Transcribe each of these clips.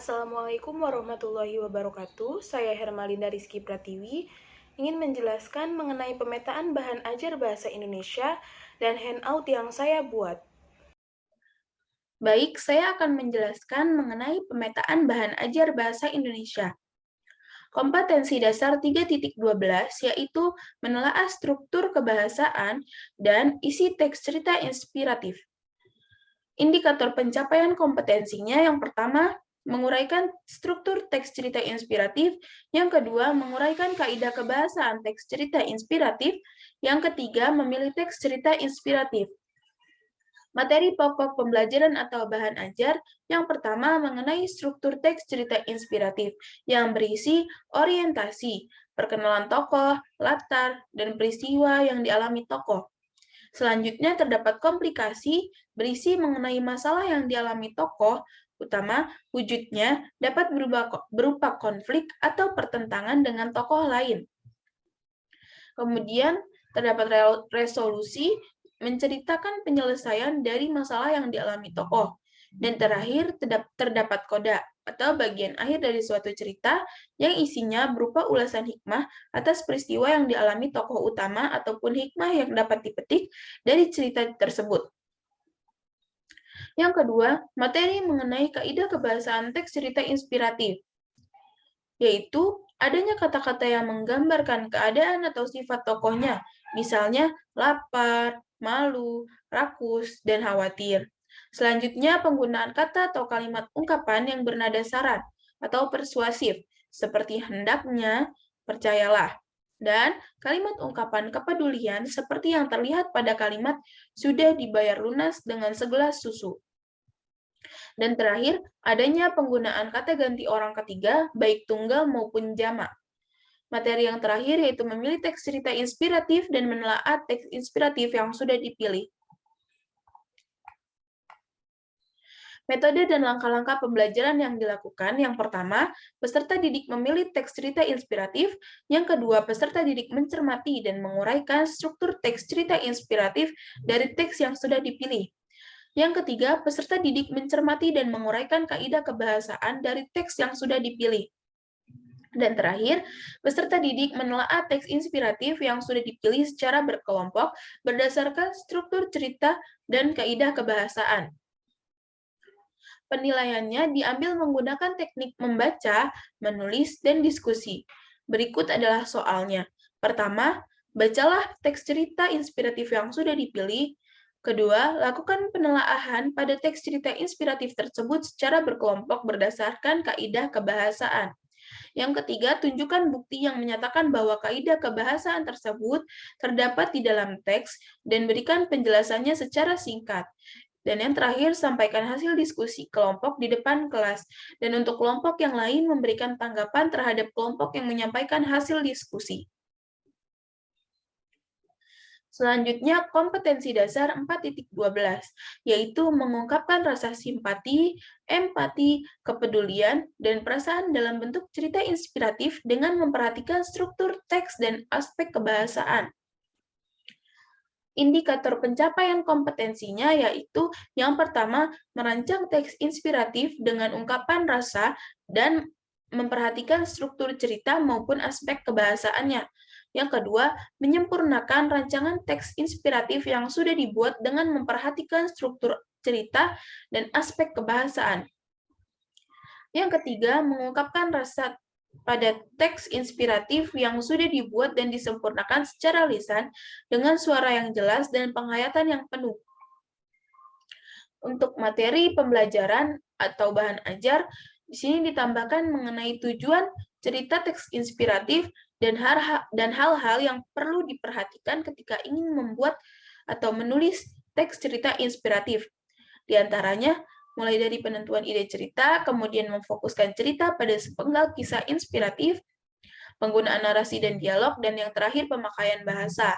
Assalamualaikum warahmatullahi wabarakatuh. Saya Hermalinda Rizky Pratiwi, ingin menjelaskan mengenai pemetaan bahan ajar bahasa Indonesia dan handout yang saya buat. Baik, saya akan menjelaskan mengenai pemetaan bahan ajar bahasa Indonesia. Kompetensi dasar 3.12 yaitu menelaah struktur kebahasaan dan isi teks cerita inspiratif. Indikator pencapaian kompetensinya yang pertama, menguraikan struktur teks cerita inspiratif, yang kedua, menguraikan kaidah kebahasaan teks cerita inspiratif, yang ketiga, memilih teks cerita inspiratif. Materi pokok pembelajaran atau bahan ajar yang pertama mengenai struktur teks cerita inspiratif yang berisi orientasi, perkenalan tokoh, latar, dan peristiwa yang dialami tokoh. Selanjutnya terdapat komplikasi berisi mengenai masalah yang dialami tokoh, utama wujudnya dapat berupa konflik atau pertentangan dengan tokoh lain. Kemudian terdapat resolusi menceritakan penyelesaian dari masalah yang dialami tokoh. Dan terakhir terdapat koda atau bagian akhir dari suatu cerita yang isinya berupa ulasan hikmah atas peristiwa yang dialami tokoh utama ataupun hikmah yang dapat dipetik dari cerita tersebut. Yang kedua, materi mengenai kaidah kebahasaan teks cerita inspiratif, yaitu adanya kata-kata yang menggambarkan keadaan atau sifat tokohnya, misalnya lapar, malu, rakus, dan khawatir. Selanjutnya, penggunaan kata atau kalimat ungkapan yang bernada saran atau persuasif, seperti hendaknya, percayalah, dan kalimat ungkapan kepedulian seperti yang terlihat pada kalimat sudah dibayar lunas dengan segelas susu. Dan terakhir, adanya penggunaan kata ganti orang ketiga, baik tunggal maupun jamak. Materi yang terakhir yaitu memilih teks cerita inspiratif dan menelaah teks inspiratif yang sudah dipilih. Metode dan langkah-langkah pembelajaran yang dilakukan, yang pertama, peserta didik memilih teks cerita inspiratif, yang kedua, peserta didik mencermati dan menguraikan struktur teks cerita inspiratif dari teks yang sudah dipilih. Yang ketiga, peserta didik mencermati dan menguraikan kaidah kebahasaan dari teks yang sudah dipilih. Dan terakhir, peserta didik menelaah teks inspiratif yang sudah dipilih secara berkelompok berdasarkan struktur cerita dan kaidah kebahasaan. Penilaiannya diambil menggunakan teknik membaca, menulis, dan diskusi. Berikut adalah soalnya. Pertama, bacalah teks cerita inspiratif yang sudah dipilih. Kedua, lakukan penelaahan pada teks cerita inspiratif tersebut secara berkelompok berdasarkan kaidah kebahasaan. Yang ketiga, tunjukkan bukti yang menyatakan bahwa kaidah kebahasaan tersebut terdapat di dalam teks dan berikan penjelasannya secara singkat. Dan yang terakhir, sampaikan hasil diskusi kelompok di depan kelas. Dan untuk kelompok yang lain, memberikan tanggapan terhadap kelompok yang menyampaikan hasil diskusi. Selanjutnya, kompetensi dasar 4.12, yaitu mengungkapkan rasa simpati, empati, kepedulian, dan perasaan dalam bentuk cerita inspiratif dengan memperhatikan struktur teks dan aspek kebahasaan. Indikator pencapaian kompetensinya yaitu yang pertama, merancang teks inspiratif dengan ungkapan rasa dan memperhatikan struktur cerita maupun aspek kebahasaannya. Yang kedua, menyempurnakan rancangan teks inspiratif yang sudah dibuat dengan memperhatikan struktur cerita dan aspek kebahasaan. Yang ketiga, mengungkapkan rasa pada teks inspiratif yang sudah dibuat dan disempurnakan secara lisan dengan suara yang jelas dan penghayatan yang penuh. Untuk materi pembelajaran atau bahan ajar, di sini ditambahkan mengenai tujuan cerita teks inspiratif dan hal-hal yang perlu diperhatikan ketika ingin membuat atau menulis teks cerita inspiratif. Di antaranya, mulai dari penentuan ide cerita, kemudian memfokuskan cerita pada sepenggal kisah inspiratif, penggunaan narasi dan dialog, dan yang terakhir pemakaian bahasa.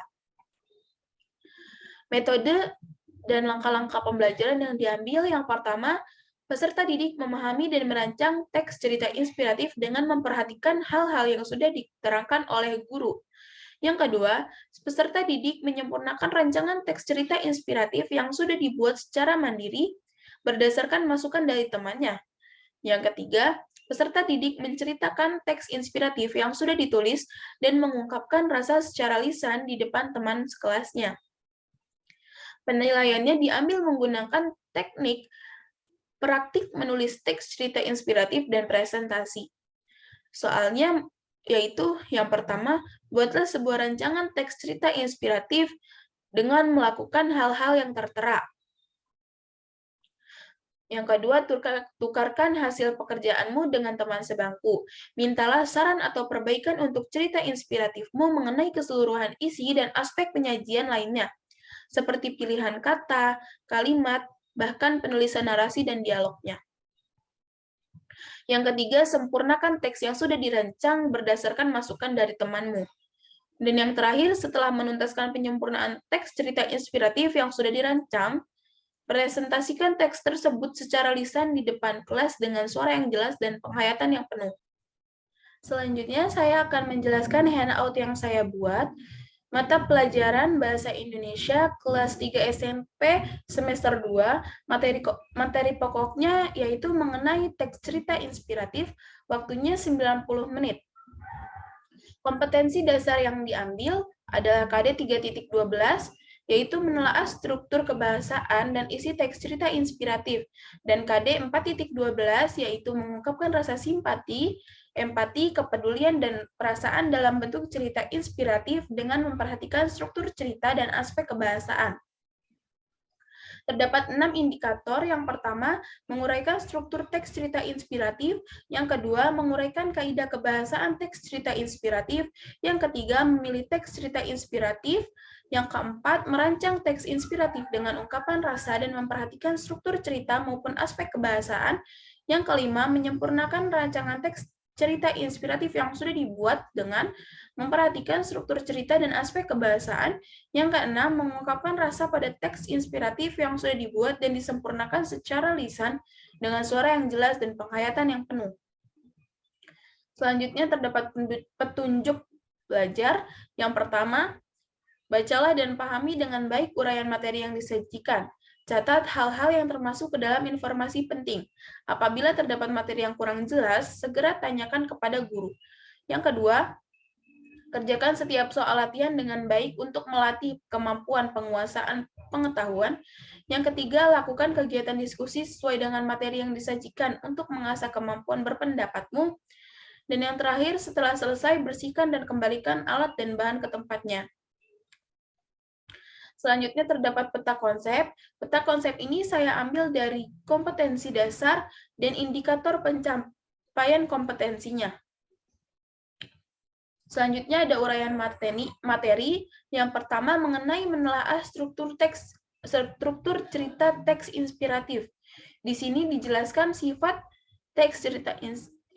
Metode dan langkah-langkah pembelajaran yang diambil, yang pertama, peserta didik memahami dan merancang teks cerita inspiratif dengan memperhatikan hal-hal yang sudah diterangkan oleh guru. Yang kedua, peserta didik menyempurnakan rancangan teks cerita inspiratif yang sudah dibuat secara mandiri berdasarkan masukan dari temannya. Yang ketiga, peserta didik menceritakan teks inspiratif yang sudah ditulis dan mengungkapkan rasa secara lisan di depan teman sekelasnya. Penilaiannya diambil menggunakan teknik praktik menulis teks cerita inspiratif dan presentasi. Soalnya yaitu yang pertama, buatlah sebuah rancangan teks cerita inspiratif dengan melakukan hal-hal yang tertera. Yang kedua, tukarkan hasil pekerjaanmu dengan teman sebangku. Mintalah saran atau perbaikan untuk cerita inspiratifmu mengenai keseluruhan isi dan aspek penyajian lainnya, seperti pilihan kata, kalimat, bahkan penulisan narasi dan dialognya. Yang ketiga, sempurnakan teks yang sudah dirancang berdasarkan masukan dari temanmu. Dan yang terakhir, setelah menuntaskan penyempurnaan teks cerita inspiratif yang sudah dirancang, presentasikan teks tersebut secara lisan di depan kelas dengan suara yang jelas dan penghayatan yang penuh. Selanjutnya, saya akan menjelaskan handout yang saya buat. Mata pelajaran Bahasa Indonesia kelas 3 SMP semester 2, materi pokoknya yaitu mengenai teks cerita inspiratif, waktunya 90 menit. Kompetensi dasar yang diambil adalah KD 3.12, yaitu menelaah struktur kebahasaan dan isi teks cerita inspiratif, dan KD 4.12, yaitu mengungkapkan rasa simpati, empati, kepedulian, dan perasaan dalam bentuk cerita inspiratif dengan memperhatikan struktur cerita dan aspek kebahasaan. Terdapat 6 indikator. Yang pertama, menguraikan struktur teks cerita inspiratif. Yang kedua, menguraikan kaidah kebahasaan teks cerita inspiratif. Yang ketiga, memilih teks cerita inspiratif. Yang keempat, merancang teks inspiratif dengan ungkapan rasa dan memperhatikan struktur cerita maupun aspek kebahasaan. Yang kelima, menyempurnakan rancangan teks cerita inspiratif yang sudah dibuat dengan memperhatikan struktur cerita dan aspek kebahasaan. Yang keenam, mengungkapkan rasa pada teks inspiratif yang sudah dibuat dan disempurnakan secara lisan dengan suara yang jelas dan penghayatan yang penuh. Selanjutnya terdapat petunjuk belajar. Yang pertama, bacalah dan pahami dengan baik uraian materi yang disajikan. Catat hal-hal yang termasuk ke dalam informasi penting. Apabila terdapat materi yang kurang jelas, segera tanyakan kepada guru. Yang kedua, kerjakan setiap soal latihan dengan baik untuk melatih kemampuan penguasaan pengetahuan. Yang ketiga, lakukan kegiatan diskusi sesuai dengan materi yang disajikan untuk mengasah kemampuan berpendapatmu. Dan yang terakhir, setelah selesai, bersihkan dan kembalikan alat dan bahan ke tempatnya. Selanjutnya terdapat peta konsep. Peta konsep ini saya ambil dari kompetensi dasar dan indikator pencapaian kompetensinya. Selanjutnya ada uraian materi. Yang pertama mengenai menelaah struktur cerita teks inspiratif. Di sini dijelaskan sifat teks cerita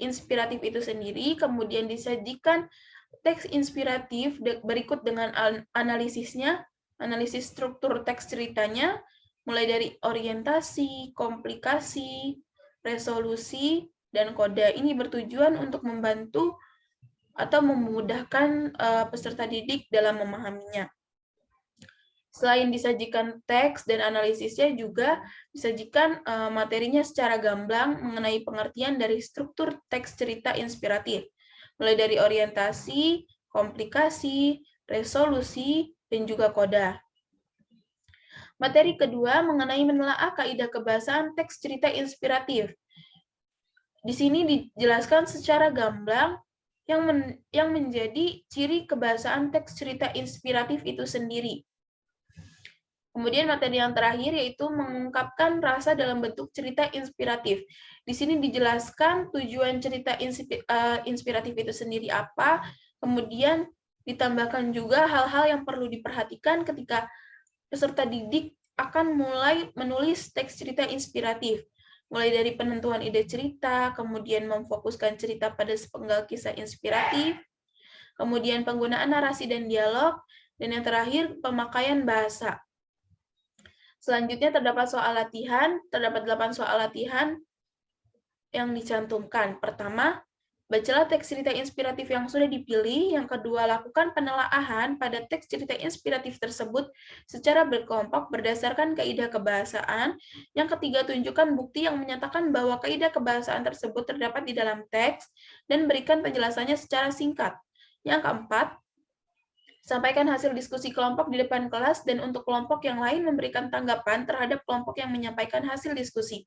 inspiratif itu sendiri, kemudian disajikan teks inspiratif berikut dengan analisisnya. Analisis struktur teks ceritanya, mulai dari orientasi, komplikasi, resolusi, dan kode. Ini bertujuan untuk membantu atau memudahkan peserta didik dalam memahaminya. Selain disajikan teks dan analisisnya, juga disajikan materinya secara gamblang mengenai pengertian dari struktur teks cerita inspiratif, mulai dari orientasi, komplikasi, resolusi, dan juga koda. Materi kedua mengenai menelaah kaidah kebahasaan teks cerita inspiratif. Di sini dijelaskan secara gamblang yang menjadi ciri kebahasaan teks cerita inspiratif itu sendiri. Kemudian materi yang terakhir yaitu mengungkapkan rasa dalam bentuk cerita inspiratif. Di sini dijelaskan tujuan cerita inspiratif itu sendiri apa, kemudian ditambahkan juga hal-hal yang perlu diperhatikan ketika peserta didik akan mulai menulis teks cerita inspiratif. Mulai dari penentuan ide cerita, kemudian memfokuskan cerita pada sepenggal kisah inspiratif, kemudian penggunaan narasi dan dialog, dan yang terakhir pemakaian bahasa. Selanjutnya terdapat 8 soal latihan yang dicantumkan. Pertama, Bacalah teks cerita inspiratif yang sudah dipilih. Yang kedua, lakukan penelaahan pada teks cerita inspiratif tersebut secara berkelompok berdasarkan kaidah kebahasaan. Yang ketiga, tunjukkan bukti yang menyatakan bahwa kaidah kebahasaan tersebut terdapat di dalam teks dan berikan penjelasannya secara singkat. Yang keempat, sampaikan hasil diskusi kelompok di depan kelas dan untuk kelompok yang lain memberikan tanggapan terhadap kelompok yang menyampaikan hasil diskusi.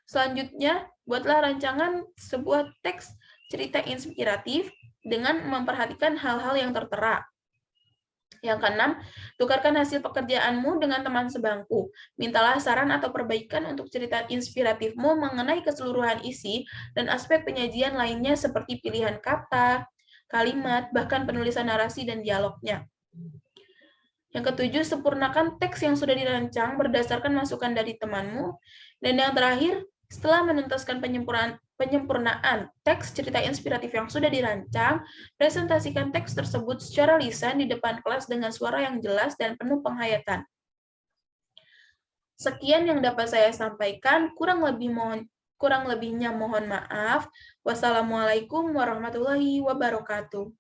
Selanjutnya, buatlah rancangan sebuah teks cerita inspiratif dengan memperhatikan hal-hal yang tertera. Yang keenam, tukarkan hasil pekerjaanmu dengan teman sebangku. Mintalah saran atau perbaikan untuk cerita inspiratifmu mengenai keseluruhan isi dan aspek penyajian lainnya seperti pilihan kata, kalimat, bahkan penulisan narasi dan dialognya. Yang ketujuh, sempurnakan teks yang sudah dirancang berdasarkan masukan dari temanmu. Dan yang terakhir, setelah menuntaskan penyempurnaan teks cerita inspiratif yang sudah dirancang, presentasikan teks tersebut secara lisan di depan kelas dengan suara yang jelas dan penuh penghayatan. Sekian yang dapat saya sampaikan, kurang lebihnya mohon maaf. Wassalamualaikum warahmatullahi wabarakatuh.